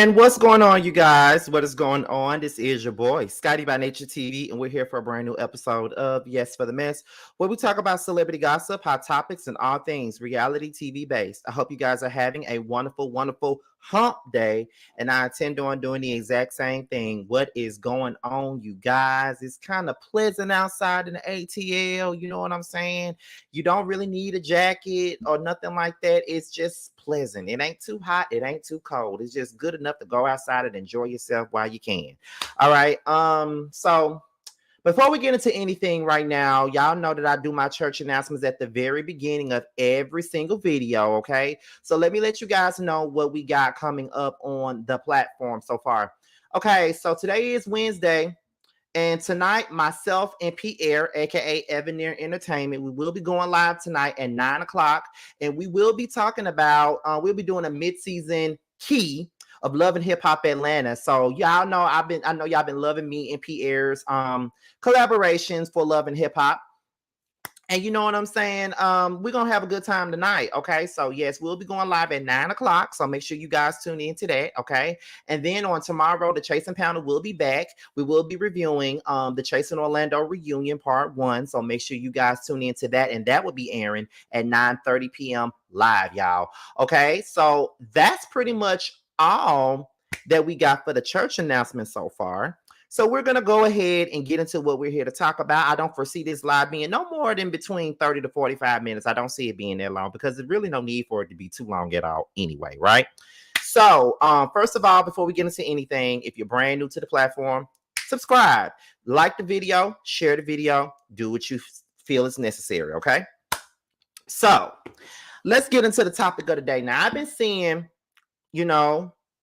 And what's going on, you guys? What is going on? This is your boy, Scotty by Nature TV, and we're here for a brand new episode of Yes for the Mess, where we talk about celebrity gossip, hot topics, and all things reality TV based. I hope you guys are having a wonderful, wonderful hump day, and I intend on doing the exact same thing. What is going on, you guys? It's kind of pleasant outside in the ATL, you know what I'm saying? You don't really need a jacket or nothing like that. It's just pleasant. It ain't too hot. It ain't too cold. It's just good enough to go outside and enjoy yourself while you can. All right. So before we get into anything right now, y'all know that I do my church announcements at the very beginning of every single video. Okay. So let me let you guys know what we got coming up on the platform so far. Okay. So today is Wednesday. And tonight, myself and Pierre, aka Evaneer Entertainment, we will be going live tonight at 9 o'clock, and we will be talking about we'll be doing a mid-season key of Love and Hip Hop Atlanta. So y'all know I know y'all been loving me and Pierre's collaborations for Love and Hip Hop. And you know what I'm saying? We're gonna have a good time tonight. Okay. So yes, we'll be going live at 9 o'clock. So make sure you guys tune in to that. Okay. And then on tomorrow, the Chasing Panel will be back. We will be reviewing the Chasing Orlando reunion part 1. So make sure you guys tune in to that. And that will be airing at 9:30 p.m. live, y'all. Okay. So that's pretty much all that we got for the church announcement so far. So we're going to go ahead and get into what we're here to talk about. I don't foresee this live being no more than between 30 to 45 minutes. I don't see it being that long because there's really no need for it to be too long at all anyway, right? So first of all, before we get into anything, if you're brand new to the platform, subscribe, like the video, share the video, do what you feel is necessary, okay? So let's get into the topic of the day. Now, I've been seeing,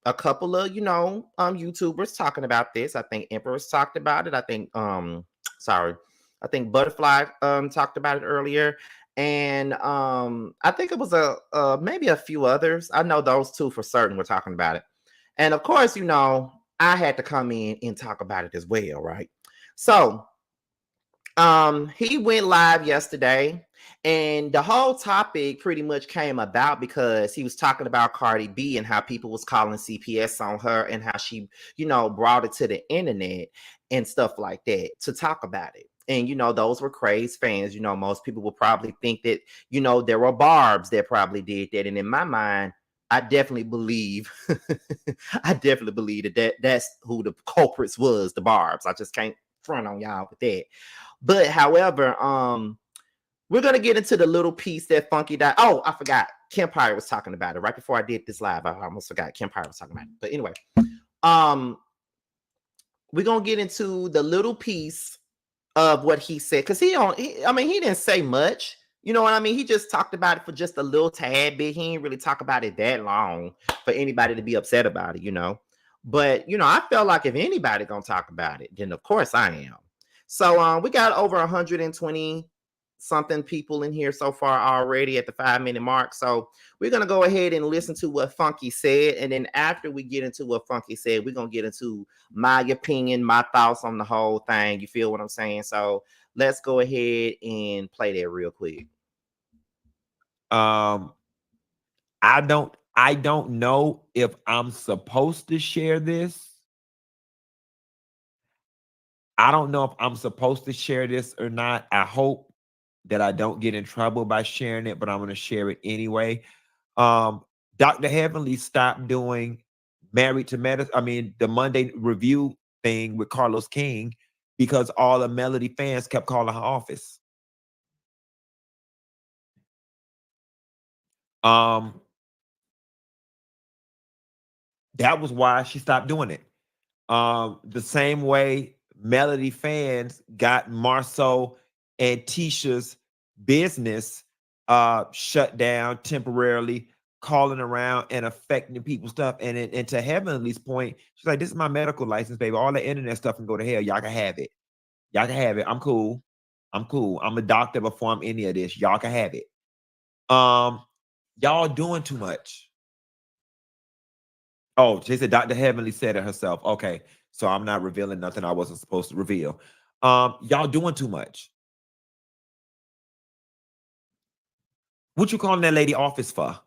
a couple of YouTubers talking about this. I think Emperor's talked about it. I think Butterfly talked about it earlier, and I think it was maybe a few others. I know those two for certain were talking about it, and of course, I had to come in and talk about it as well, right? So he went live yesterday, and the whole topic pretty much came about because he was talking about Cardi B and how people was calling CPS on her and how she, brought it to the internet and stuff like that to talk about it. And those were crazed fans. Most people would probably think that, there were Barbs that probably did that. And in my mind, I definitely believe that's who the culprits was, the Barbs. I just can't front on y'all with that. But however, we're gonna get into the little piece that Funky died. Oh, I forgot. Kempire was talking about it right before I did this live. I almost forgot Kempire was talking about it. But anyway, we're gonna get into the little piece of what he said because he didn't say much. You know what I mean? He just talked about it for just a little tad bit. He didn't really talk about it that long for anybody to be upset about it, But I felt like if anybody gonna talk about it, then of course I am. So we got over 120 something people in here so far already at the 5-minute mark. So we're gonna go ahead and listen to what Funky said, and then after we get into what Funky said, we're gonna get into my opinion, my thoughts on the whole thing. You feel what I'm saying? So let's go ahead and play that real quick. I don't know if I'm supposed to share this. I don't know if I'm supposed to share this or not. I hope that I don't get in trouble by sharing it, but I'm going to share it anyway. Dr. Heavenly stopped doing Married to Medicine, the Monday review thing with Carlos King because all the Melody fans kept calling her office. That was why she stopped doing it. The same way Melody fans got Marceau and Tisha's business shut down temporarily, calling around and affecting people's stuff. And to Heavenly's point, she's like, "This is my medical license, baby. All the internet stuff can go to hell. Y'all can have it. Y'all can have it. I'm cool. I'm a doctor before I'm any of this. Y'all can have it. Y'all doing too much." Oh, she said Dr. Heavenly said it herself. Okay, so I'm not revealing nothing I wasn't supposed to reveal. Y'all doing too much. What you calling that lady office for?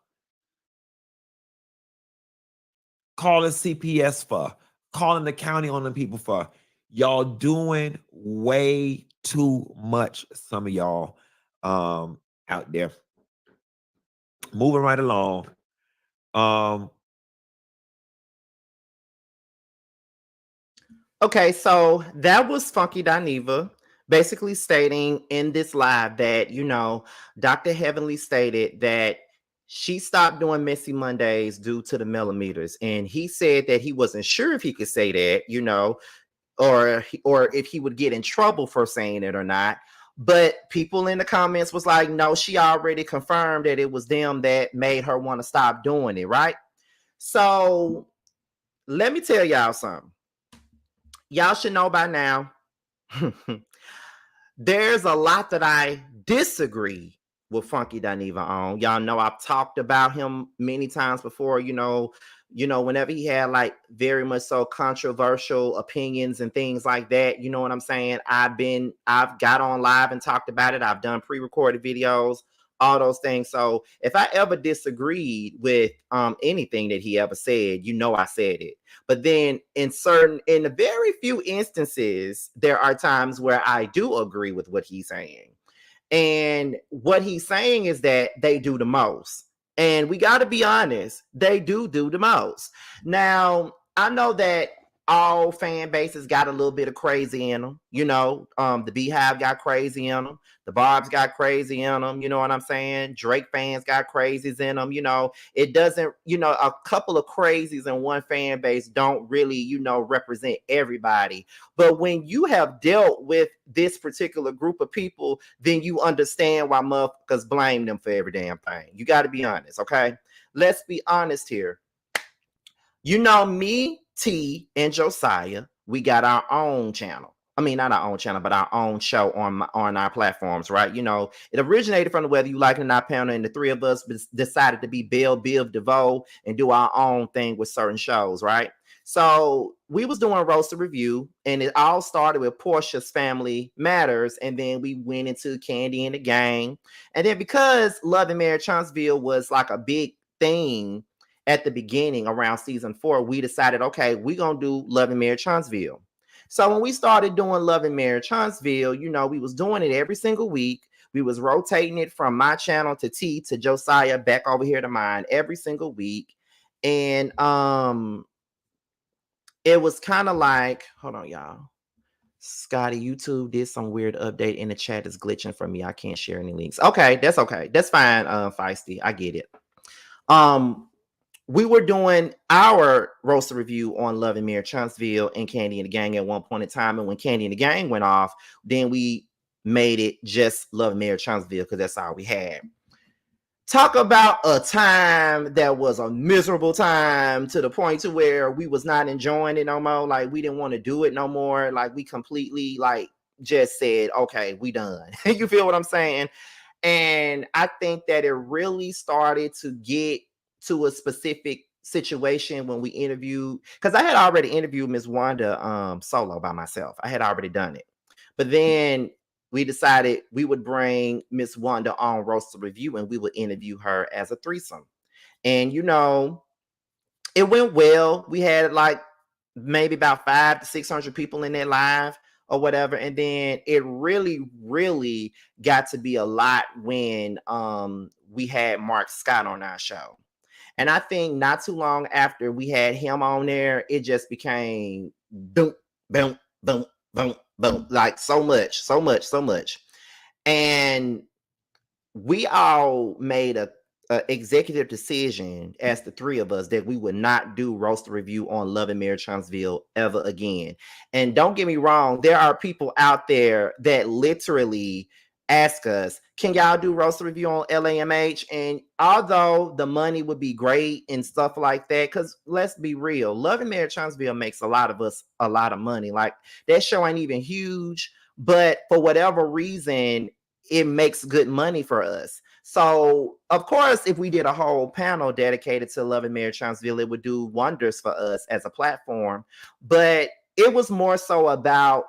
calling CPS for, calling the county on them people for. Y'all doing way too much, some of y'all out there. Moving right along. Okay, so that was Funky Dineva basically stating in this live that, Dr. Heavenly stated that she stopped doing Messy Mondays due to the Melometers. And he said that he wasn't sure if he could say that, or if he would get in trouble for saying it or not. But people in the comments was like, no, she already confirmed that it was them that made her want to stop doing it, right? So let me tell y'all something. Y'all should know by now, there's a lot that I disagree with Funky Dineva on. Y'all know I've talked about him many times before, whenever he had like very much so controversial opinions and things like that, you know what I'm saying? I've got on live and talked about it. I've done pre-recorded videos, all those things. So if I ever disagreed with anything that he ever said, I said it. But then in the very few instances, there are times where I do agree with what he's saying. And what he's saying is that they do the most. And we got to be honest, they do the most. Now, I know that all fan bases got a little bit of crazy in them. The Beehive got crazy in them. The Barbs got crazy in them. You know what I'm saying? Drake fans got crazies in them. It doesn't, a couple of crazies in one fan base don't really, represent everybody. But when you have dealt with this particular group of people, then you understand why motherfuckers blame them for every damn thing. You got to be honest, okay? Let's be honest here. Me, T, and Josiah, we got our own channel. I mean, not our own channel, but our own show on our platforms, right? It originated from the Whether You Like It or Not panel, and the three of us decided to be Belle, Biv, DeVoe, and do our own thing with certain shows, right? So we was doing Roast Review, and it all started with Portia's Family Matters, and then we went into Candy and the Gang. And then because Love and Marriage Huntsville was like a big thing at the beginning around season 4, we decided, okay, we're going to do Love and Marriage Huntsville. So when we started doing Love and Marriage Huntsville, we was doing it every single week. We was rotating it from my channel to T to Josiah back over here to mine every single week. And it was kind of like, hold on, y'all. Scotty, YouTube did some weird update in the chat. Is glitching for me. I can't share any links. Okay, that's okay. That's fine, Feisty. I get it. We were doing our roaster review on Love and Marriage Huntsville and Candy and the Gang at one point in time. And when Candy and the Gang went off, then we made it just Love and Marriage Huntsville because that's all we had. Talk about a time that was a miserable time to the point to where we was not enjoying it no more. Like we didn't want to do it no more. Like we completely just said, okay, we done. You feel what I'm saying? And I think that it really started to get to a specific situation when we interviewed, because I had already interviewed Miss Wanda solo by myself. I had already done it. But then we decided we would bring Miss Wanda on Roast Review and we would interview her as a threesome. And it went well. We had like maybe about 500 to 600 people in that live or whatever. And then it really, really got to be a lot when we had Mark Scott on our show. And I think not too long after we had him on there, it just became boom, boom, boom, boom, boom, like so much. And we all made a executive decision as the three of us that we would not do roaster review on Love and Marriage Huntsville ever again. And don't get me wrong, there are people out there that literally ask us, can y'all do roaster review on LAMH? And although the money would be great and stuff like that, because let's be real, Love and Marriage Huntsville makes a lot of us a lot of money. Like that show ain't even huge, but for whatever reason, it makes good money for us. So, of course, if we did a whole panel dedicated to Love and Marriage Huntsville, it would do wonders for us as a platform. But it was more so about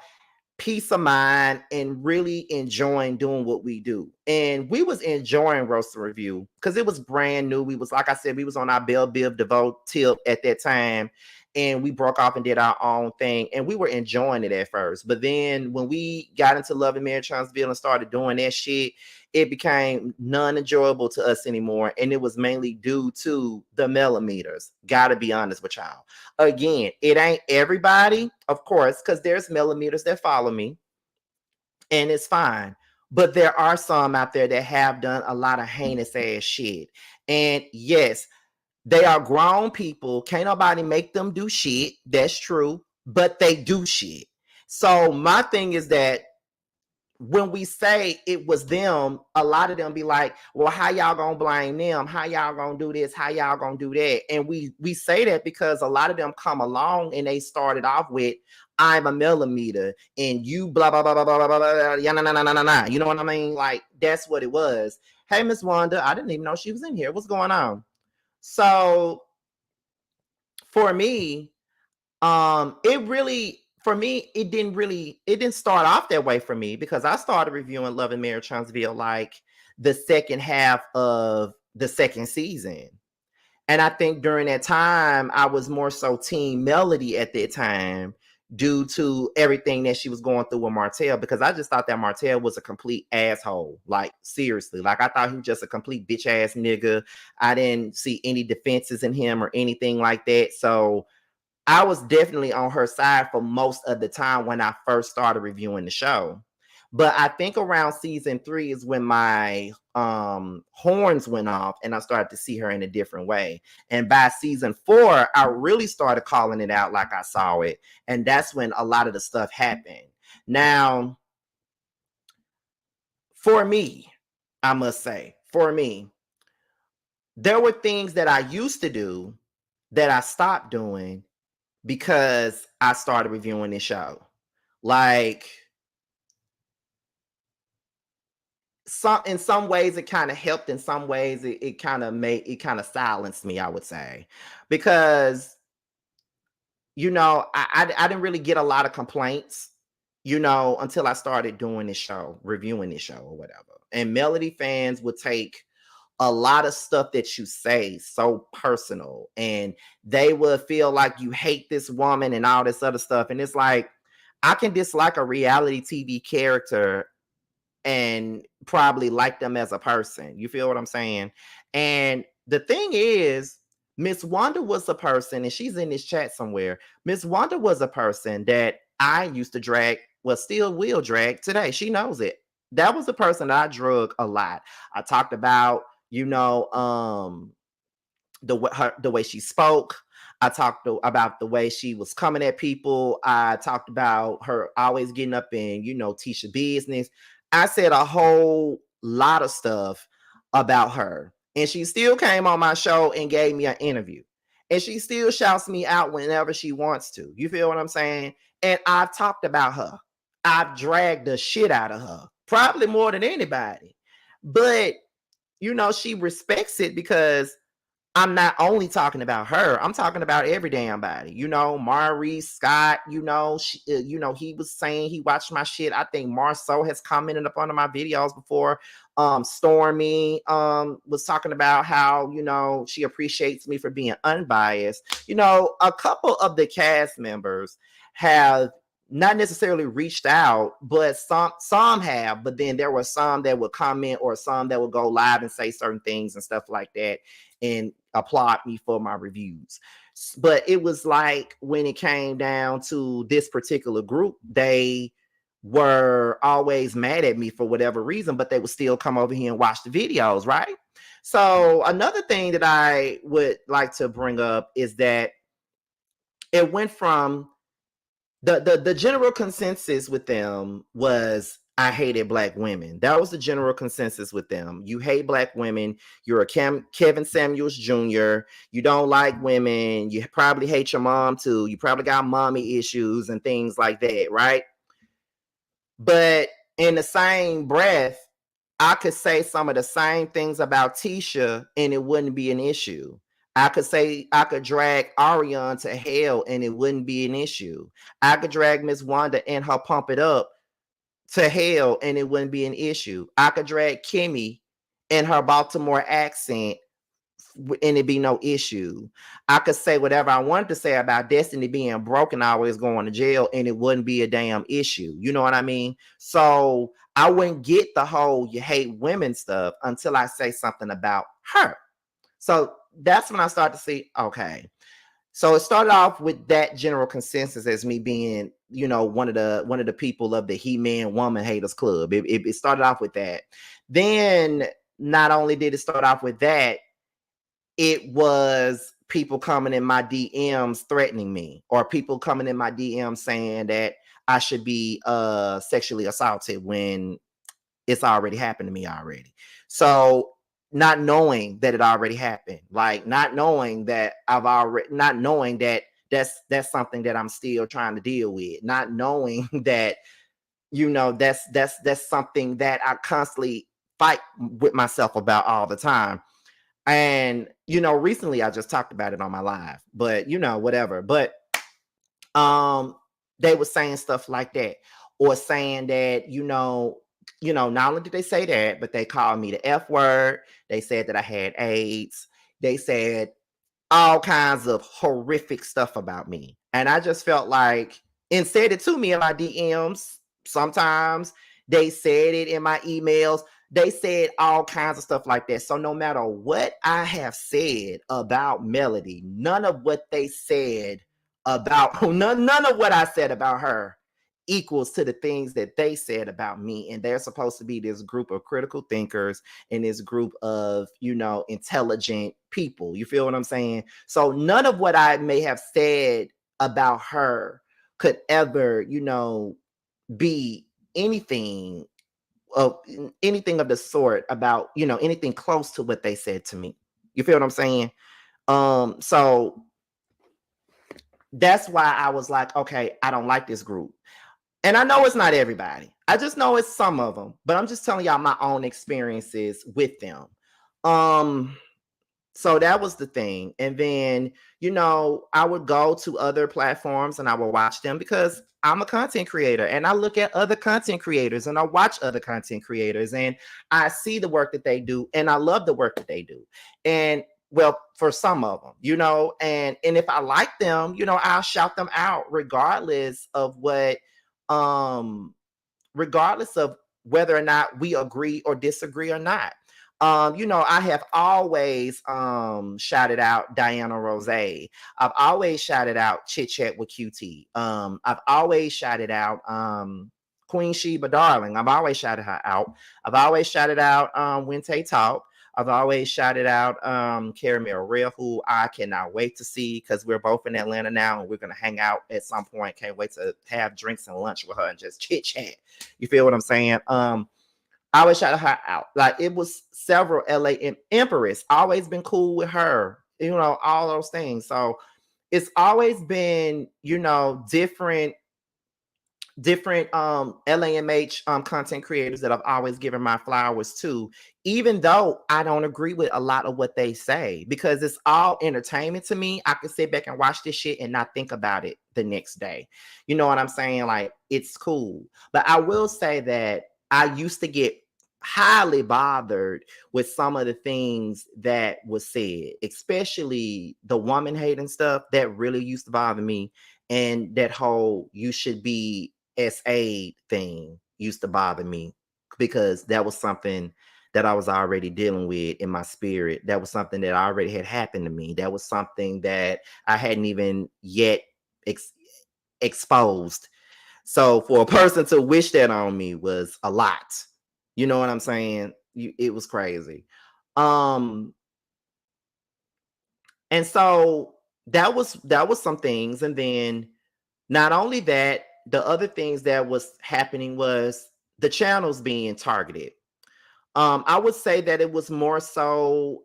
peace of mind and really enjoying doing what we do. And we was enjoying Roast and Review because it was brand new. We was, like I said, we was on our Bell Biv DeVoe tip at that time. And we broke off and did our own thing. And we were enjoying it at first. But then when we got into Love and Marriage Huntsville and started doing that shit, it became non-enjoyable to us anymore. And it was mainly due to the Melometers. Gotta be honest with y'all. Again, it ain't everybody, of course, because there's Melometers that follow me, and it's fine. But there are some out there that have done a lot of heinous ass shit. And yes, they are grown people. Can't nobody make them do shit. That's true. But they do shit. So my thing is that when we say it was them, a lot of them be like, well, how y'all gonna blame them? How y'all gonna do this? How y'all gonna do that? And we say that because a lot of them come along and they started off with, I'm a millimeter and you blah blah blah blah blah blah blah, yeah, nah, nah, nah, nah, nah. You know what I mean? Like, that's what it was. Hey, Miss Wanda, I didn't even know she was in here. What's going on? So for me, it really, for me, it didn't start off that way for me because I started reviewing Love and Marriage Huntsville like the second half of the second season. And I think during that time, I was more so Team Melody at that time due to everything that she was going through with Martell, because I just thought that Martell was a complete asshole. Like, seriously. Like, I thought he was just a complete bitch ass nigga. I didn't see any defenses in him or anything like that. So I was definitely on her side for most of the time when I first started reviewing the show. But I think around season 3 is when my horns went off and I started to see her in a different way. And by season 4, I really started calling it out like I saw it. And that's when a lot of the stuff happened. Now, for me, I must say, for me, there were things that I used to do that I stopped doing because I started reviewing this show. Like, in some ways it kind of helped, in some ways it kind of silenced me, I would say. Because I didn't really get a lot of complaints, until I started doing this show, reviewing this show or whatever. And Melody fans would take a lot of stuff that you say so personal, and they would feel like you hate this woman and all this other stuff. And it's like, I can dislike a reality TV character and probably like them as a person. You feel what I'm saying? And the thing is, Miss Wanda was a person, and she's in this chat somewhere. Miss Wanda was a person that I used to drag, well, still will drag today. She knows it. That was the person that I drug a lot. I talked about, the way she spoke. I talked about the way she was coming at people. I talked about her always getting up in, Tisha business. I said a whole lot of stuff about her. And she still came on my show and gave me an interview. And she still shouts me out whenever she wants to. You feel what I'm saying? And I've talked about her. I've dragged the shit out of her, probably more than anybody. But, she respects it because I'm not only talking about her, I'm talking about every damn body. Maurice Scott, he was saying he watched my shit. I think Marceau has commented up under my videos before. Stormy was talking about how, she appreciates me for being unbiased. A couple of the cast members have not necessarily reached out, but some have. But then there were some that would comment, or some that would go live and say certain things and stuff like that, and applaud me for my reviews. But it was like, when it came down to this particular group, they were always mad at me for whatever reason, but they would still come over here and watch the videos, right? So another thing that I would like to bring up is that it went from the general consensus with them was, I hated black women. That was the general consensus with them. You hate black women. You're a Kevin Samuels Jr. You don't like women. You probably hate your mom too. You probably got mommy issues and things like that, right? But in the same breath, I could say some of the same things about Tisha and it wouldn't be an issue. I could say I could drag Ariane to hell and it wouldn't be an issue. I could drag Miss Wanda and her Pump It Up to hell and it wouldn't be an issue. I could drag Kimmy and her Baltimore accent and it be no issue. I could say whatever I wanted to say about Destiny being broken, always going to jail, and it wouldn't be a damn issue. You know what I mean? So I wouldn't get the whole you hate women stuff until I say something about her. So that's when I start to see, okay. So it started off with that general consensus as me being, you know, one of the people of the He-Man Woman Haters Club. It started off with that. Then not only did it start off with that, it was people coming in my DMs threatening me, or people coming in my DMs saying that I should be sexually assaulted when it's already happened to me already. So not knowing that it already happened, like not knowing that not knowing that that's something that I'm still trying to deal with, not knowing that, you know, that's something that I constantly fight with myself about all the time. And you know, recently I just talked about it on my live, but you know, whatever. But um they were saying stuff like that, or saying that, not only did they say that, but they called me the F word. They said that I had AIDS. They said all kinds of horrific stuff about me. And I just felt like, and said it to me in my DMs. Sometimes they said it in my emails. They said all kinds of stuff like that. So no matter what I have said about Melody, none of what they said about none of what I said about her equals to the things that they said about me. And they're supposed to be this group of critical thinkers and this group of, intelligent people. You feel what I'm saying? So none of what I may have said about her could ever, be anything of the sort about, anything close to what they said to me. You feel what I'm saying? So that's why I was like, okay, I don't like this group. And I know it's not everybody. I just know it's some of them, but I'm just telling y'all my own experiences with them. Um, so that was the thing. And then, I would go to other platforms and I would watch them because I'm a content creator and I look at other content creators and I watch other content creators and I see the work that they do and I love the work that they do. And well, for some of them, and if I like them, I'll shout them out regardless of whether or not we agree or disagree or not. I have always shouted out Diana Rose. I've always shouted out Chit Chat with QT. I've always shouted out Queen Sheba Darling. I've always shouted her out. I've always shouted out Wente Talk. I've always shouted out Caramel Real, who I cannot wait to see because we're both in Atlanta now and we're going to hang out at some point. Can't wait to have drinks and lunch with her and just chit chat. You feel what I'm saying? I always shouted her out. Like it was several LA Empress, always been cool with her, all those things. So it's always been, different LAMH content creators that I've always given my flowers to, even though I don't agree with a lot of what they say, because it's all entertainment to me. I can sit back and watch this shit and not think about it the next day. You know what I'm saying? Like it's cool. But I will say that I used to get highly bothered with some of the things that was said, especially the woman hating stuff. That really used to bother me. And that whole you should be SA thing used to bother me because that was something that I was already dealing with in my spirit. That was something that already had happened to me. That was something that I hadn't even yet exposed. So for a person to wish that on me was a lot. You know what I'm saying? It was crazy. And so that was some things. And then not only that, the other things that was happening was the channels being targeted. I would say that it was more so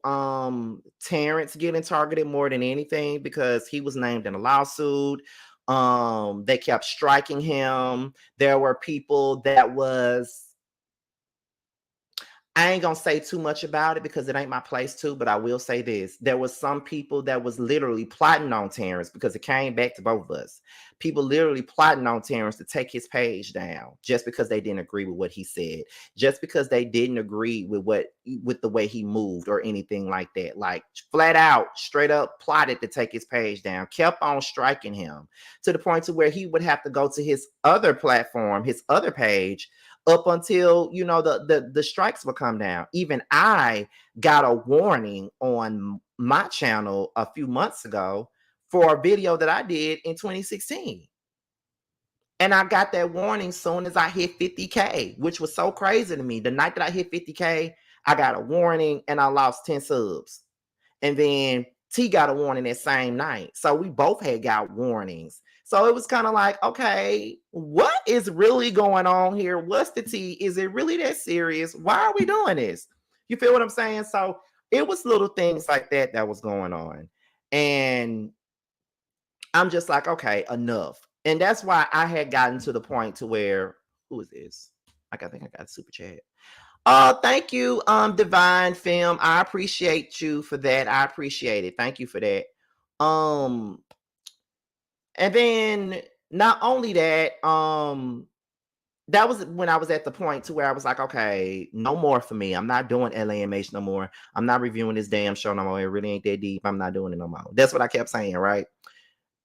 Terrence getting targeted more than anything because he was named in a lawsuit. They kept striking him. There were people that was, I ain't gonna say too much about it because it ain't my place to, but I will say this. There was some people that was literally plotting on Terrence because it came back to both of us. People literally plotting on Terrence to take his page down just because they didn't agree with what he said, just because they didn't agree with the way he moved or anything like that. Like flat out, straight up plotted to take his page down, kept on striking him to the point to where he would have to go to his other platform, his other page, up until the strikes would come down. Even I got a warning on my channel a few months ago for a video that I did in 2016. And I got that warning soon as I hit 50K, which was so crazy to me. The night that I hit 50K, I got a warning and I lost 10 subs. And then T got a warning that same night. So we both had got warnings. So it was kind of like, okay, what is really going on here? What's the tea? Is it really that serious? Why are we doing this? You feel what I'm saying? So it was little things like that was going on. And I'm just like, okay, enough. And that's why I had gotten to the point to where, who is this? I think I got a super chat. Oh, thank you, Divine Film. I appreciate you for that. I appreciate it. Thank you for that. And then not only that, that was when I was at the point to where I was like, okay, no more for me. I'm not doing LAMH no more. I'm not reviewing this damn show no more. It really ain't that deep. I'm not doing it no more. That's what I kept saying, right?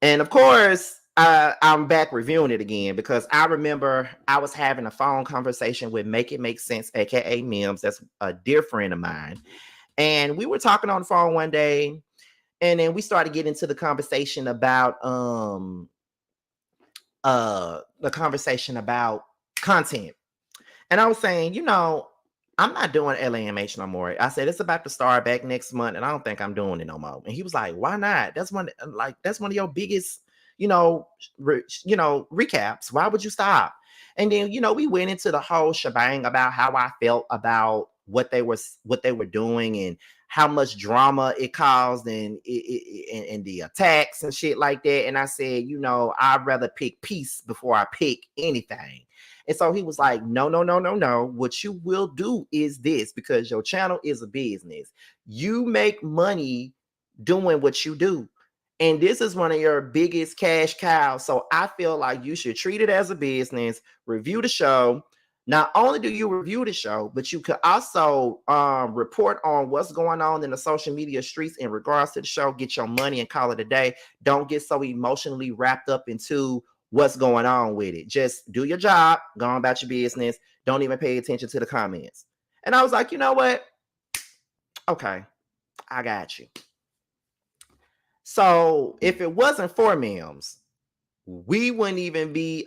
And of course, I'm back reviewing it again because I remember I was having a phone conversation with Make It Make Sense, aka Mims. That's a dear friend of mine. And we were talking on the phone one day, and then we started getting into the conversation about content. And I was saying, I'm not doing LAMH no more. I said it's about to start back next month, and I don't think I'm doing it no more. And he was like, "Why not? That's one of your biggest, recaps. Why would you stop?" And then we went into the whole shebang about how I felt about what they were doing and how much drama it caused and the attacks and shit like that. And I said, I'd rather pick peace before I pick anything. And so he was like, no, no, no, no, no. What you will do is this, because your channel is a business. You make money doing what you do. And this is one of your biggest cash cows. So I feel like you should treat it as a business, review the show. Not only do you review the show, but you could also report on what's going on in the social media streets in regards to the show. Get your money and call it a day. Don't get so emotionally wrapped up into what's going on with it. Just do your job, go on about your business. Don't even pay attention to the comments. And I was like, you know what? Okay, I got you. So if it wasn't for Mims, we wouldn't even be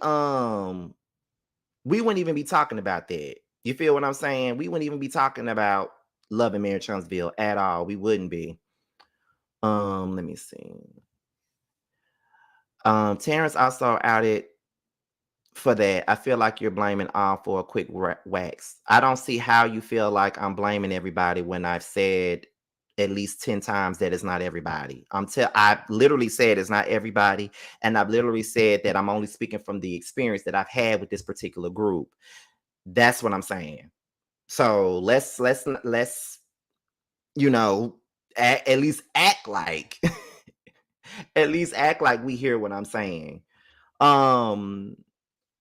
talking about that. You feel what I'm saying? We wouldn't even be talking about Love and Marriage Huntsville at all. We wouldn't be. Let me see. Terrence also outed for that. I feel like you're blaming all for a quick wax. I don't see how you feel like I'm blaming everybody when I've said at least 10 times that it's not everybody. I literally said it's not everybody, and I've literally said that I'm only speaking from the experience that I've had with this particular group. That's what I'm saying. So let's at least act like at least act like we hear what I'm saying. Oh,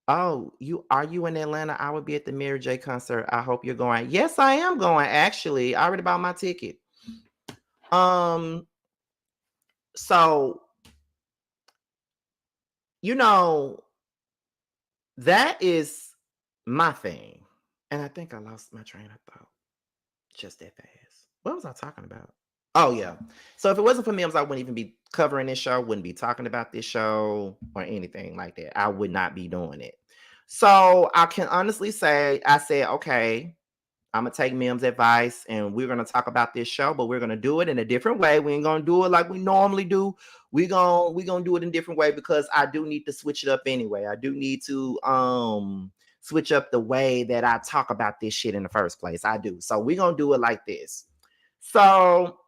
are you in Atlanta? I would be at the Mary J concert. I hope you're going. Yes, I am going. Actually, I already bought my ticket. So that is my thing. And I think I lost my train of thought just that fast. What was I talking about? Oh yeah. So if it wasn't for Mims, I wouldn't even be covering this show, wouldn't be talking about this show or anything like that. I would not be doing it. So I can honestly say, I said, okay, I'm gonna take Mims' advice and we're gonna talk about this show, but we're gonna do it in a different way. We ain't gonna do it like we normally do. We're gonna do it in a different way because I do need to switch it up anyway. I do need to switch up the way that I talk about this shit in the first place. I do. So we're gonna do it like this. So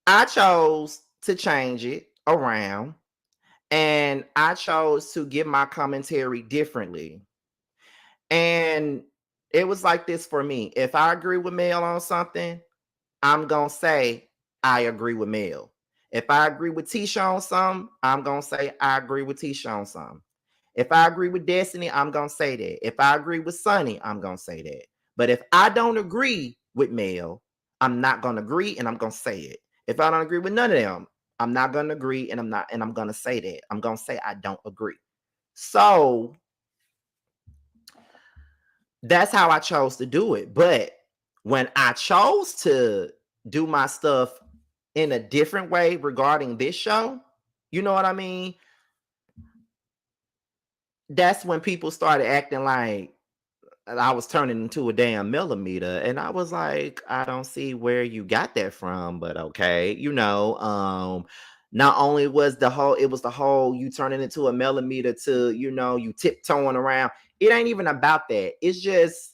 I chose to change it around and I chose to give my commentary differently. And it was like this for me. If I agree with Mel on something, I'm gonna say I agree with Mel. If I agree with Tisha on something, I'm gonna say I agree with Tisha on something. If I agree with Destiny, I'm gonna say that. If I agree with Sunny, I'm gonna say that. But if I don't agree with Mel, I'm not gonna agree and I'm gonna say it. If I don't agree with none of them, I'm not gonna agree and I'm gonna say that. I'm gonna say I don't agree. So that's how I chose to do it. But when I chose to do my stuff in a different way regarding this show, you know what I mean? That's when people started acting like I was turning into a damn millimeter. And I was like, I don't see where you got that from, but okay, not only was it was the whole you turning into a millimeter to, you tiptoeing around. It ain't even about that. It's just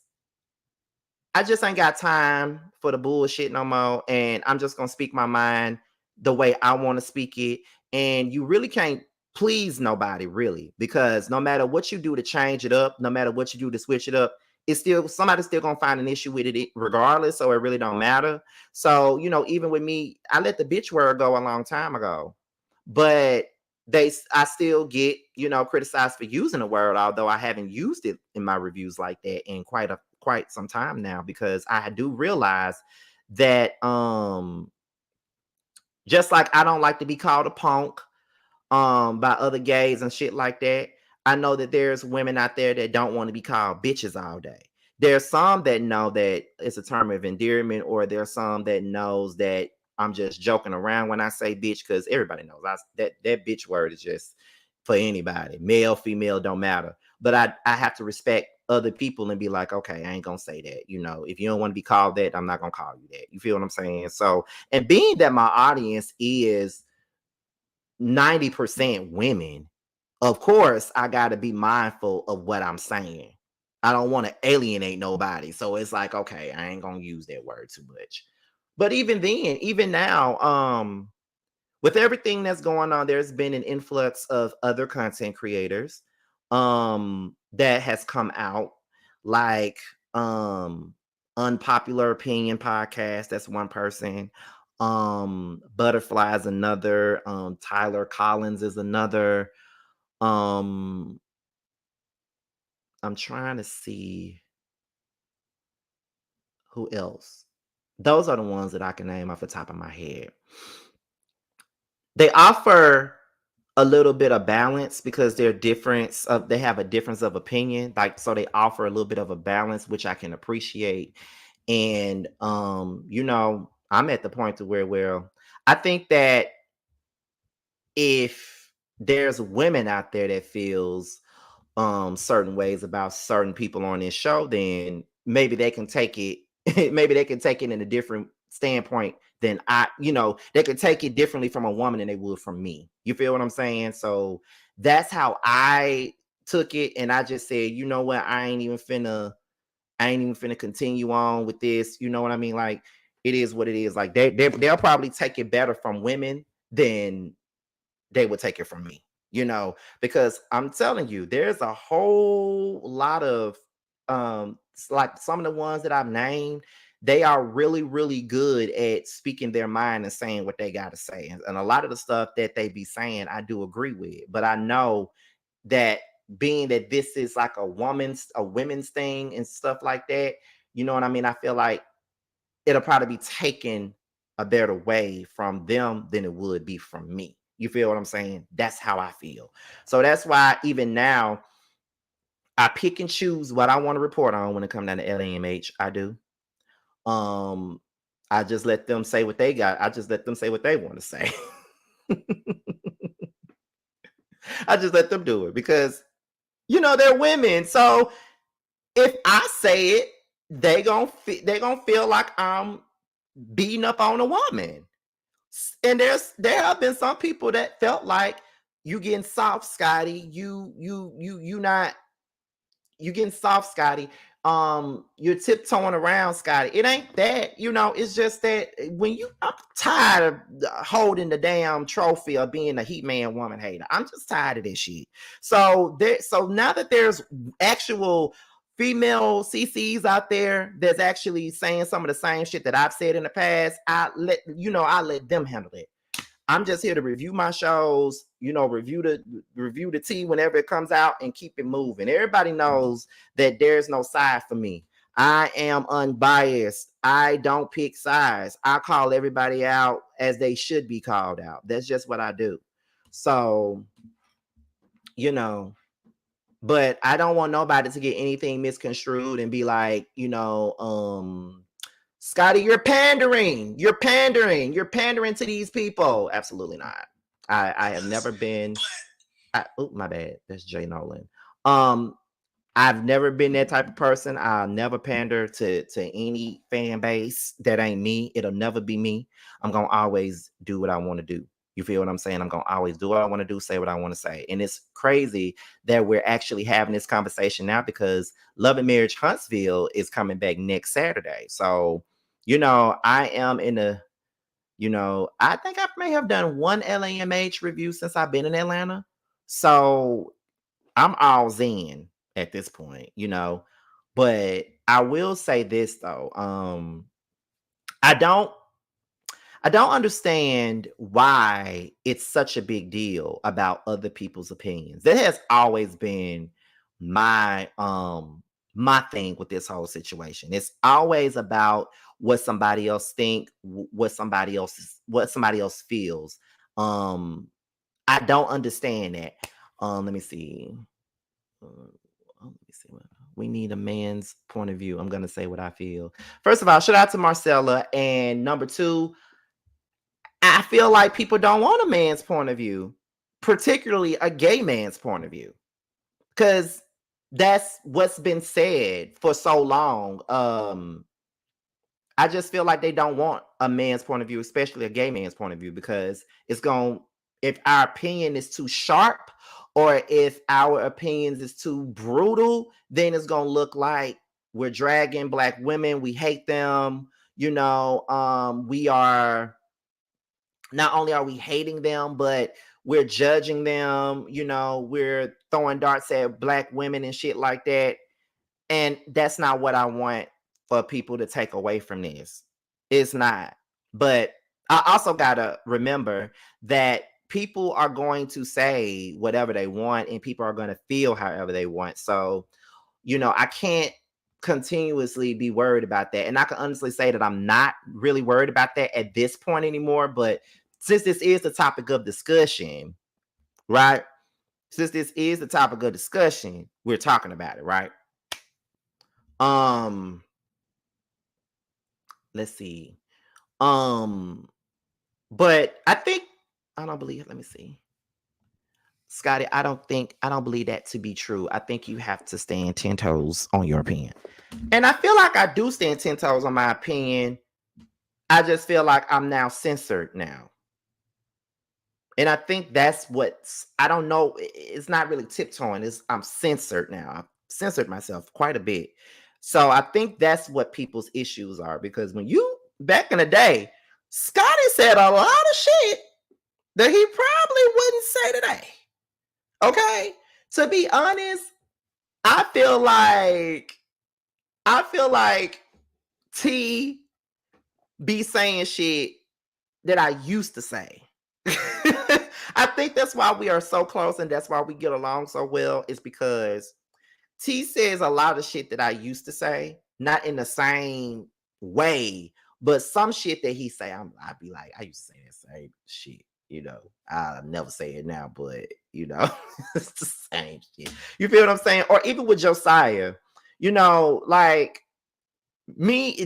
I just ain't got time for the bullshit no more. And I'm just gonna speak my mind the way I want to speak it. And you really can't please nobody, really, because no matter what you do to change it up, no matter what you do to switch it up, it's still somebody's still gonna find an issue with it regardless. So it really don't matter. So, even with me, I let the bitch word go a long time ago. But I still get, criticized for using the word, although I haven't used it in my reviews like that in quite some time now, because I do realize that just like I don't like to be called a punk by other gays and shit like that, I know that there's women out there that don't want to be called bitches all day. There's some that know that it's a term of endearment, or there's some that knows that I'm just joking around when I say bitch, because everybody knows that bitch word is just for anybody, male, female, don't matter. But I have to respect other people and be like, okay, I ain't gonna say that. If you don't want to be called that, I'm not gonna call you that. You feel what I'm saying? So, and being that my audience is 90% women, of course, I got to be mindful of what I'm saying. I don't want to alienate nobody. So it's like, okay, I ain't going to use that word too much. But even then, even now, with everything that's going on, there's been an influx of other content creators that has come out, like Unpopular Opinion Podcast. That's one person. Butterfly is another. Tyler Collins is another. I'm trying to see who else. Those are the ones that I can name off the top of my head. They offer a little bit of balance because they have a difference of opinion. Like, so they offer a little bit of a balance, which I can appreciate. And I'm at the point to where, well, I think that if there's women out there that feels certain ways about certain people on this show, then maybe they can take it maybe they can take it in a different standpoint than they could take it differently from a woman than they would from me. You feel what I'm saying? So that's how I took it, and I just said, you know what, I ain't even finna continue on with this. You know what I mean? Like, it is what it is. Like, they'll probably take it better from women than they would take it from me, because I'm telling you, there's a whole lot of like some of the ones that I've named, they are really, really good at speaking their mind and saying what they got to say. And a lot of the stuff that they be saying, I do agree with. But I know that being that this is like a women's thing and stuff like that, you know what I mean? I feel like it'll probably be taken a better way from them than it would be from me. You feel what I'm saying? That's how I feel. So that's why even now I pick and choose what I want to report on when it comes down to LAMH. I do. I just let them say what they got. I just let them say what they want to say. I just let them do it because they're women. So if I say it, they gonna feel like I'm beating up on a woman. And there have been some people that felt like you getting soft, Scotty. You getting soft, Scotty. You're tiptoeing around, Scotty. It ain't that, it's just that I'm tired of holding the damn trophy of being a Heat Man woman hater. I'm just tired of this shit. So now that there's actual female CCs out there that's actually saying some of the same shit that I've said in the past, I let them handle it. I'm just here to review my shows, review the tea whenever it comes out and keep it moving. Everybody knows that there's no side for me. I am unbiased. I don't pick sides. I call everybody out as they should be called out. That's just what I do. So, but I don't want nobody to get anything misconstrued and be like, Scotty, you're pandering. You're pandering. You're pandering to these people. Absolutely not. I have never been. My bad. That's Jay Nolan. I've never been that type of person. I'll never pander to any fan base that ain't me. It'll never be me. I'm gonna always do what I want to do. You feel what I'm saying? I'm gonna always do what I want to do, say what I want to say. And it's crazy that we're actually having this conversation now because Love and Marriage Huntsville is coming back next Saturday. So, I am in a, I think I may have done one LAMH review since I've been in Atlanta. So I'm all zen at this point, But I will say this though. I don't understand why it's such a big deal about other people's opinions. That has always been my thing with this whole situation. It's always about what somebody else think, what somebody else feels. I don't understand that. Let me see. We need a man's point of view. I'm gonna say what I feel. First of all, shout out to Marcella. And number two, I feel like people don't want a man's point of view, particularly a gay man's point of view, because that's what's been said for so long. I just feel like they don't want a man's point of view, especially a gay man's point of view, because if our opinion is too sharp or if our opinions is too brutal, then it's gonna look like we're dragging Black women. We hate them. We are not only are we hating them, but we're judging them. We're throwing darts at Black women and shit like that. And that's not what I want for people to take away from this. It's not. But I also got to remember that people are going to say whatever they want and people are going to feel however they want. So, I can't continuously be worried about that. And I can honestly say that I'm not really worried about that at this point anymore. But since this is the topic of discussion, right? Since this is the topic of discussion, we're talking about it, right? Let's see. But I don't believe, let me see. Scotty, I don't believe that to be true. I think you have to stand 10 toes on your opinion. And I feel like I do stand 10 toes on my opinion. I just feel like I'm now censored now. And I think that's I don't know. It's not really tiptoeing. I'm censored now. I've censored myself quite a bit. So I think that's what people's issues are. Because back in the day, Scotty said a lot of shit that he probably wouldn't say today. Okay? To be honest, I feel like T be saying shit that I used to say. I think that's why we are so close and that's why we get along so well, is because T says a lot of shit that I used to say, not in the same way, but some shit that he say, I'd be like, I used to say that same shit, I'll never say it now, but it's the same shit. You feel what I'm saying? Or even with Josiah, like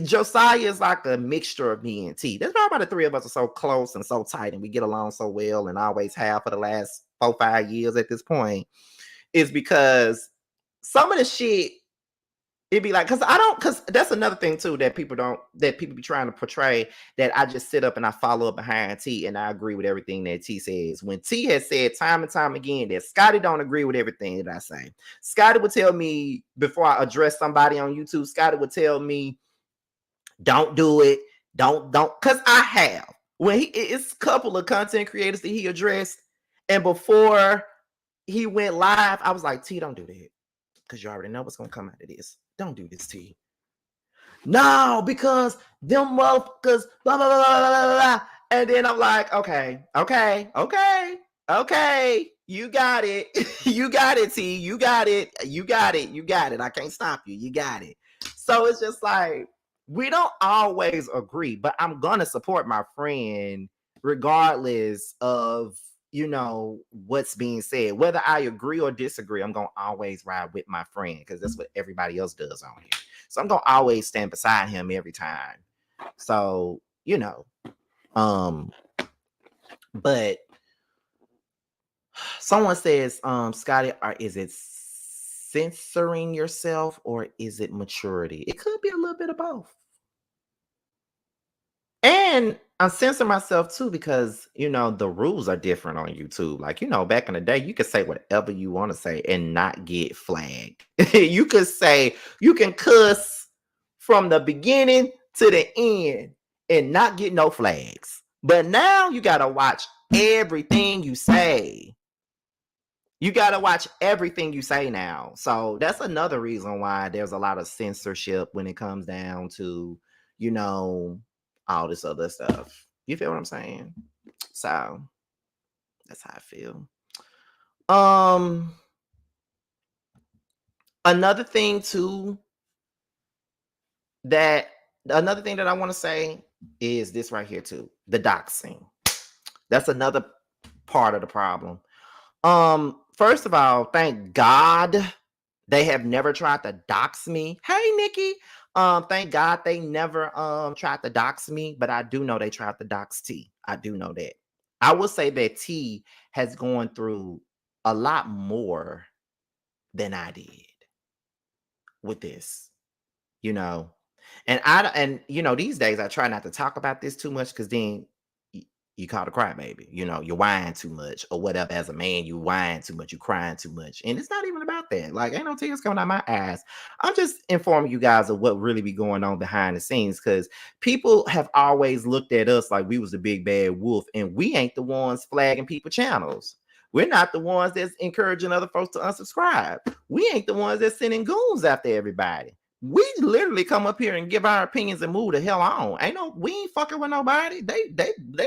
Josiah is like a mixture of me and T. That's why the three of us are so close and so tight and we get along so well and always have for the last 4-5 years at this point, is because some of the shit, it'd be like, because that's another thing too that people be trying to portray, that I just sit up and I follow up behind T and I agree with everything that T says. When T has said time and time again that Scotty don't agree with everything that I say. Scotty would tell me before I address somebody on YouTube, Scotty would tell me, don't do it. Don't, because I have. When it's a couple of content creators that he addressed, and before he went live, I was like, T, don't do that. Because you already know what's going to come out of this. Don't do this, T. No, because them motherfuckers, blah, blah, blah, blah, blah, blah. And then I'm like, okay. You got it. You got it, T. You got it. I can't stop you. You got it. So it's just like, we don't always agree, but I'm going to support my friend regardless of, what's being said. Whether I agree or disagree, I'm going to always ride with my friend because that's what everybody else does on here. So I'm going to always stand beside him every time. So, but someone says, Scotty, is it censoring yourself or is it maturity? It could be a little bit of both. And I censor myself too because, the rules are different on YouTube. Like, back in the day, you could say whatever you want to say and not get flagged. You can cuss from the beginning to the end and not get no flags. But now you got to watch everything you say. You got to watch everything you say now. So that's another reason why there's a lot of censorship when it comes down to, all this other stuff. You feel what I'm saying? So that's how I feel. Another thing that I want to say is this right here too. The doxing. That's another part of the problem. First of all, thank God they have never tried to dox me. Hey, Nikki. Thank God they never tried to dox me, but I do know they tried to dox T. I do know that. I will say that T has gone through a lot more than I did with this, And these days I try not to talk about this too much because then you call a crybaby. You whine too much or whatever. As a man, you whine too much, you crying too much. And it's not even about that. Like, ain't no tears coming out my eyes. I'm just informing you guys of what really be going on behind the scenes because people have always looked at us like we was the big bad wolf and we ain't the ones flagging people channels. We're not the ones that's encouraging other folks to unsubscribe. We ain't the ones that's sending goons after everybody. We literally come up here and give our opinions and move the hell on. We ain't fucking with nobody. They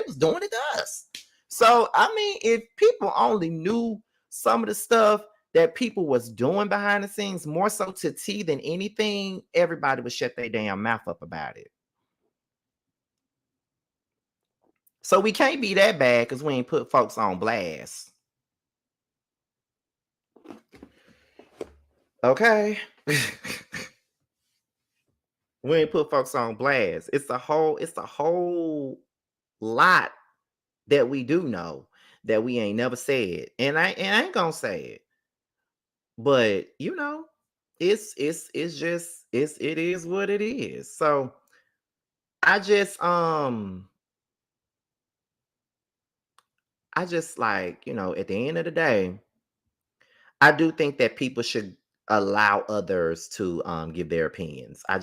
was doing it to us. So I mean, if people only knew some of the stuff that people was doing behind the scenes, more so to T than anything, everybody would shut their damn mouth up about it. So we can't be that bad because we ain't put folks on blast. Okay. We ain't put folks on blast. It's a whole lot that we do know that we ain't never said. And I ain't gonna say it. But it is what it is. So I just like, at the end of the day, I do think that people should allow others to give their opinions. I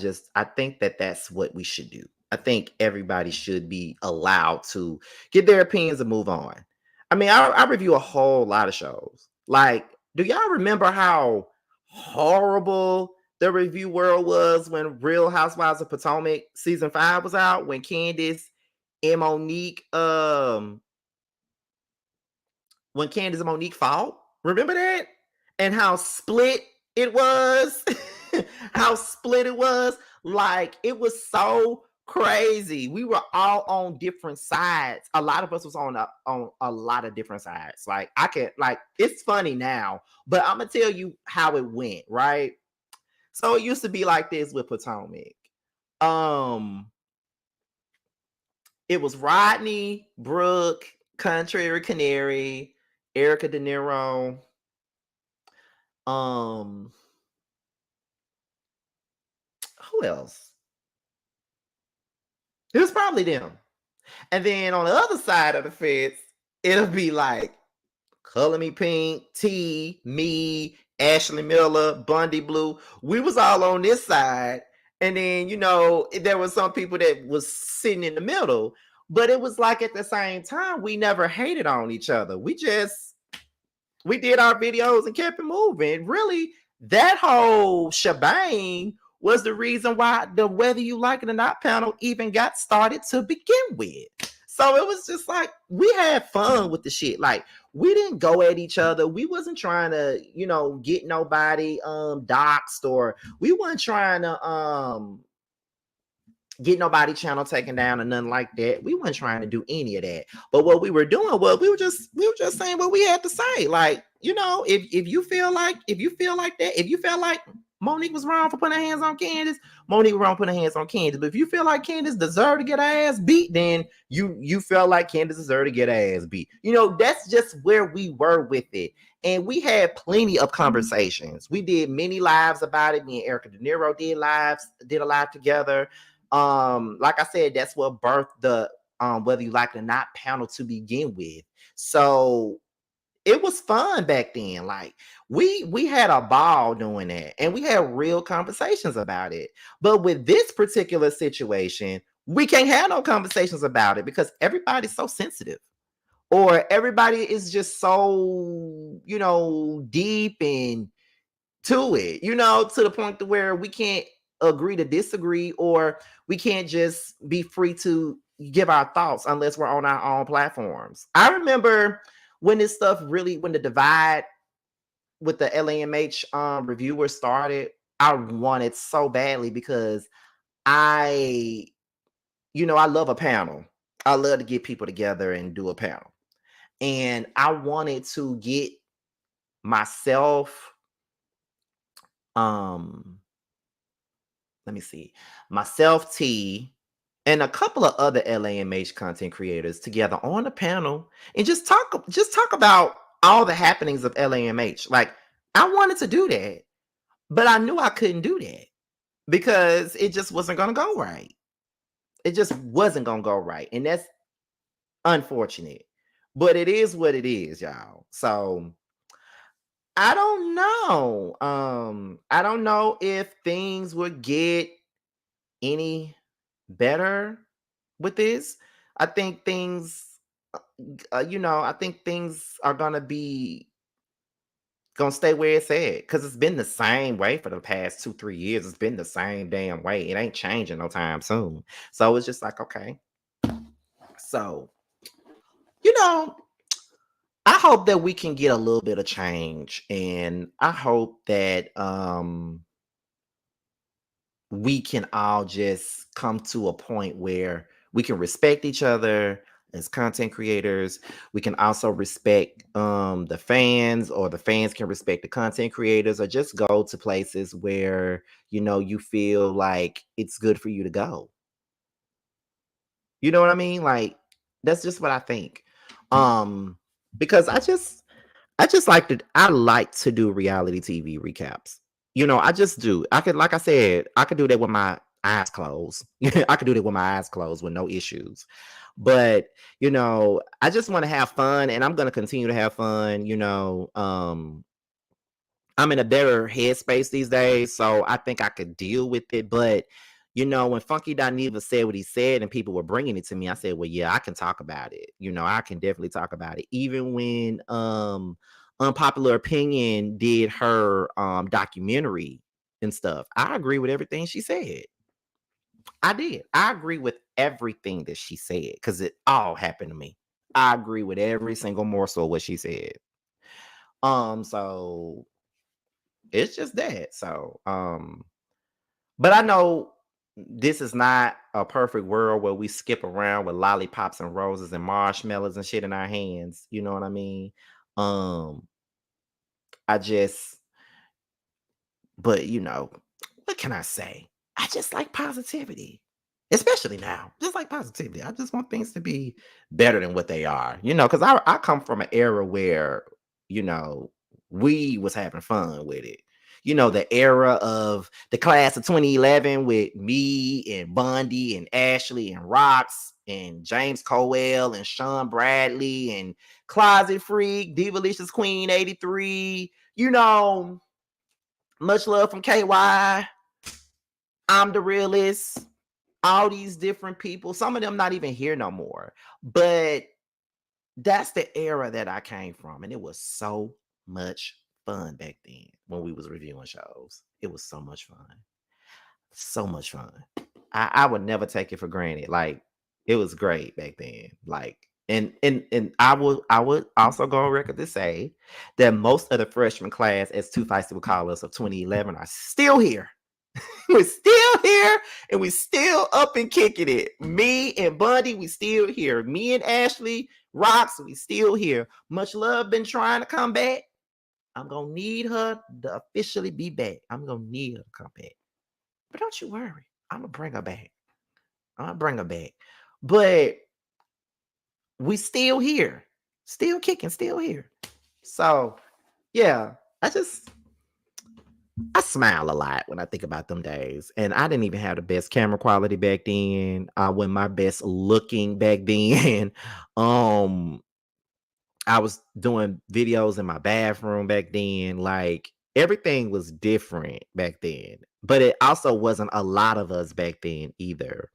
think that that's what we should do. I think everybody should be allowed to give their opinions and move on. I mean, I review a whole lot of shows. Like, do y'all remember how horrible the review world was when Real Housewives of Potomac season 5 was out? When Candace and Monique fought? Remember that? And how split it was. How split it was. Like, it was so crazy. We were all on different sides. A lot of us was on a lot of different sides. Like, it's funny now, but I'm gonna tell you how it went, right? So it used to be like this with Potomac. It was Rodney, Brooke, Contrary Canary, Erica De Niro, who else? It was probably them. And then on the other side of the fence, it'll be like Color Me Pink, T, me, Ashley Miller, Bundy Blue. We was all on this side. And then, there was some people that was sitting in the middle. But it was like at the same time, we never hated on each other. We did our videos and kept it moving. Really, that whole shebang was the reason why the Whether You Like It or Not panel even got started to begin with. So it was just like we had fun with the shit. Like we didn't go at each other. We wasn't trying to, get nobody doxxed, or we weren't trying to get nobody channel taken down or nothing like that. We weren't trying to do any of that. But what we were doing was we were just saying what we had to say. Like, if you feel like that, if you feel like Monique was wrong for putting her hands on Candace, Monique was wrong for putting her hands on Candace. But if you feel like Candace deserved to get her ass beat, then you felt like Candace deserved to get her ass beat. That's just where we were with it. And we had plenty of conversations. We did many lives about it. Me and Erica De Niro did a live together. Like I said, that's what birthed the Whether You Like It or Not panel to begin with. So it was fun back then. Like we had a ball doing that, and we had real conversations about it. But with this particular situation, we can't have no conversations about it because everybody's so sensitive, or everybody is just so deep and to it, to the point to where we can't agree to disagree, or we can't just be free to give our thoughts unless we're on our own platforms. I remember when when the divide with the LAMH reviewer started, I wanted so badly because I, I love a panel. I love to get people together and do a panel. And I wanted to get myself, let me see, myself, T, and a couple of other LAMH content creators together on the panel and just talk about all the happenings of LAMH. Like I wanted to do that, but I knew I couldn't do that because it just wasn't going to go right. It just wasn't going to go right. And that's unfortunate, but it is what it is, y'all. So I don't know. I don't know if things would get any better with this. I think I think things are gonna stay where it's at because it's been the same way for the past 2-3 years. It's been the same damn way. It ain't changing no time soon. So it's just like, okay. So, you know, I hope that we can get a little bit of change, and I hope that we can all just come to a point where we can respect each other as content creators. We can also respect the fans, or the fans can respect the content creators, or just go to places where you feel like it's good for you to go. You know what I mean? Like that's just what I think. Because I like to do reality TV recaps. I just do. Like I said, I could do that with my eyes closed. I could do that with my eyes closed with no issues. But, I just want to have fun, and I'm going to continue to have fun. I'm in a better headspace these days, so I think I could deal with it. But when Funky Dineva said what he said, and people were bringing it to me, I said, "Well, yeah, I can talk about it. I can definitely talk about it." Even when Unpopular Opinion did her documentary and stuff, I agree with everything she said. I did. I agree with everything that she said because it all happened to me. I agree with every single morsel of what she said. So it's just that. So, but I know this is not a perfect world where we skip around with lollipops and roses and marshmallows and shit in our hands. You know what I mean? Um, I just, but what can I say? I just like positivity, especially now. Just like positivity. I just want things to be better than what they are. Because I come from an era where you know we was having fun with it. The era of the class of 2011 with me and Bundy and Ashley and Rox and James Coel and Sean Bradley and Closet Freak, Divalicious Queen 83. Much love from KY. I'm the realist. All these different people. Some of them not even here no more. But that's the era that I came from, and it was so much fun back then when we was reviewing shows. It was so much fun. So much fun. I would never take it for granted. Like it was great back then. Like and I would also go on record to say that most of the freshman class, as Two Feisty would call us, of 2011 are still here. We're still here and we still up and kicking it. Me and Bundy, we still here. Me and Ashley Rocks, we still here. Much Love been trying to come back. I'm gonna need her to officially be back. I'm gonna need her to come back. But don't you worry. I'm gonna bring her back. I'm gonna bring her back. But we still here. Still kicking, still here. So yeah, I smile a lot when I think about them days. And I didn't even have the best camera quality back then. I wasn't my best looking back then. um, I was doing videos in my bathroom back then. Like everything was different back then. But it also wasn't a lot of us back then either.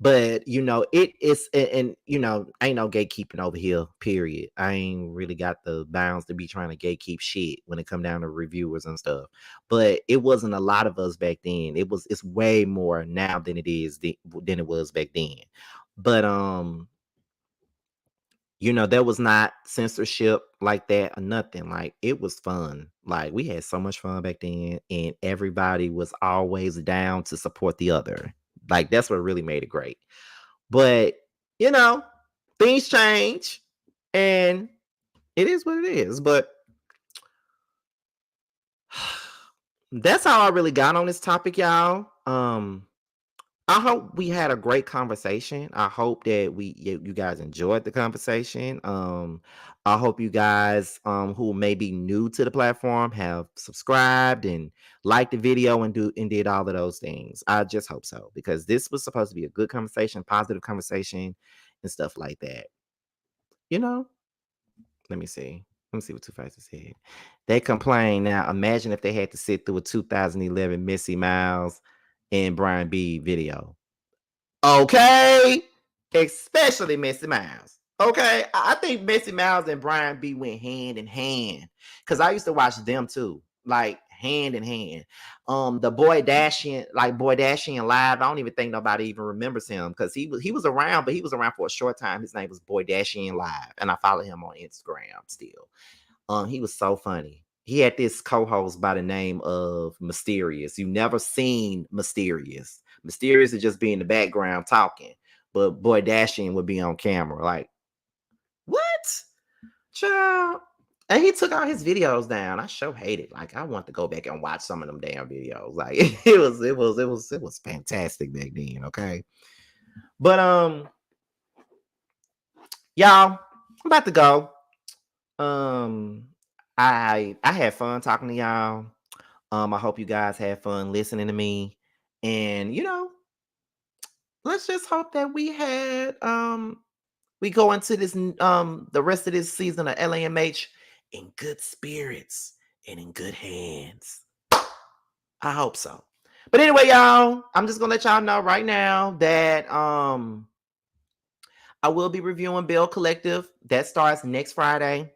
But it is, and ain't no gatekeeping over here, period. I ain't really got the bounds to be trying to gatekeep shit when it come down to reviewers and stuff. But it wasn't a lot of us back then. It's way more now than than it was back then. But there was not censorship like that or nothing. Like it was fun. Like we had so much fun back then, and everybody was always down to support the other. Like that's what really made it great. But you know, things change, and it is what it is. But that's how I really got on this topic, y'all. I hope we had a great conversation. I hope that you guys enjoyed the conversation. I hope you guys who may be new to the platform have subscribed and liked the video and did all of those things. I just hope so, because this was supposed to be a good conversation, positive conversation, and stuff like that. You know, let me see. Let me see what Two Faces said. They complain now. Imagine if they had to sit through a 2011 Missy Miles and Brian B video. Okay, especially Missy Miles. Okay, I think Missy Miles and Brian B went hand in hand, because I used to watch them too, like hand in hand. The Boy Dashing live. I don't even think nobody even remembers him, because he was around, but he was around for a short time. His name was Boy Dashing live, and I follow him on Instagram still. He was so funny. He had this co-host by the name of Mysterious. You never seen Mysterious. Mysterious would just be in the background talking, but Boy Dashing would be on camera. Like, what? Child. And he took all his videos down. I sure hate it. Like, I want to go back and watch some of them damn videos. Like, it was fantastic back then. Okay. But y'all, I'm about to go. Um, I had fun talking to y'all. I hope you guys had fun listening to me. And let's just hope that we go into this the rest of this season of LAMH in good spirits and in good hands. I hope so. But anyway, y'all, I'm just gonna let y'all know right now that I will be reviewing Bill Collective. That starts next Friday.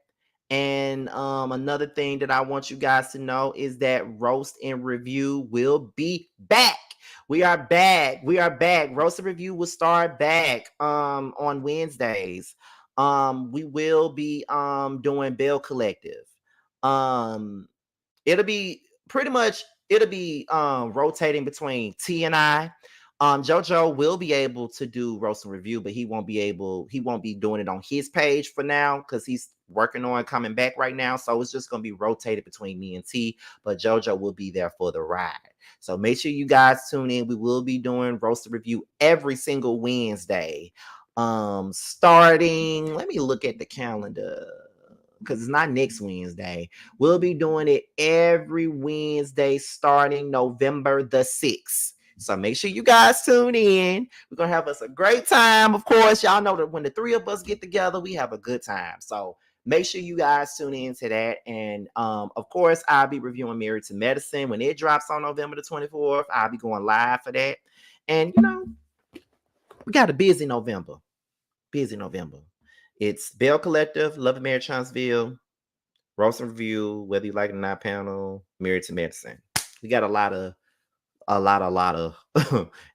And another thing that I want you guys to know is that Roast and Review will be back. We are back. We are back. Roast and Review will start back on Wednesdays. We will be doing Bill Collective. Um it'll be rotating between T and I. JoJo will be able to do roast and review, but he won't be doing it on his page for now, because he's working on coming back right now. So it's just gonna be rotated between me and T, but JoJo will be there for the ride. So make sure you guys tune in. We will be doing roast and review every single Wednesday. Starting, let me look at the calendar, because it's not next Wednesday. We'll be doing it every Wednesday starting November the 6th. So make sure you guys tune in. We're going to have us a great time. Of course, y'all know that when the three of us get together, we have a good time. So make sure you guys tune in to that. And of course, I'll be reviewing Married to Medicine when it drops on November the 24th. I'll be going live for that. And, we got a busy November. Busy November. It's Bell Collective, Love and Marriage Huntsville, Roast and Review, Whether You Like It or Not panel, Married to Medicine. We got a lot of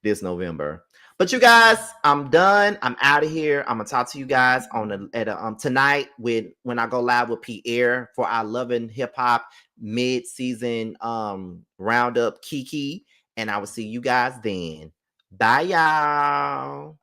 this November. But you guys, I'm done. I'm out of here. I'm gonna talk to you guys on tonight when I go live with Pierre for our Loving Hip Hop mid-season roundup Kiki. And I will see you guys then. Bye, y'all.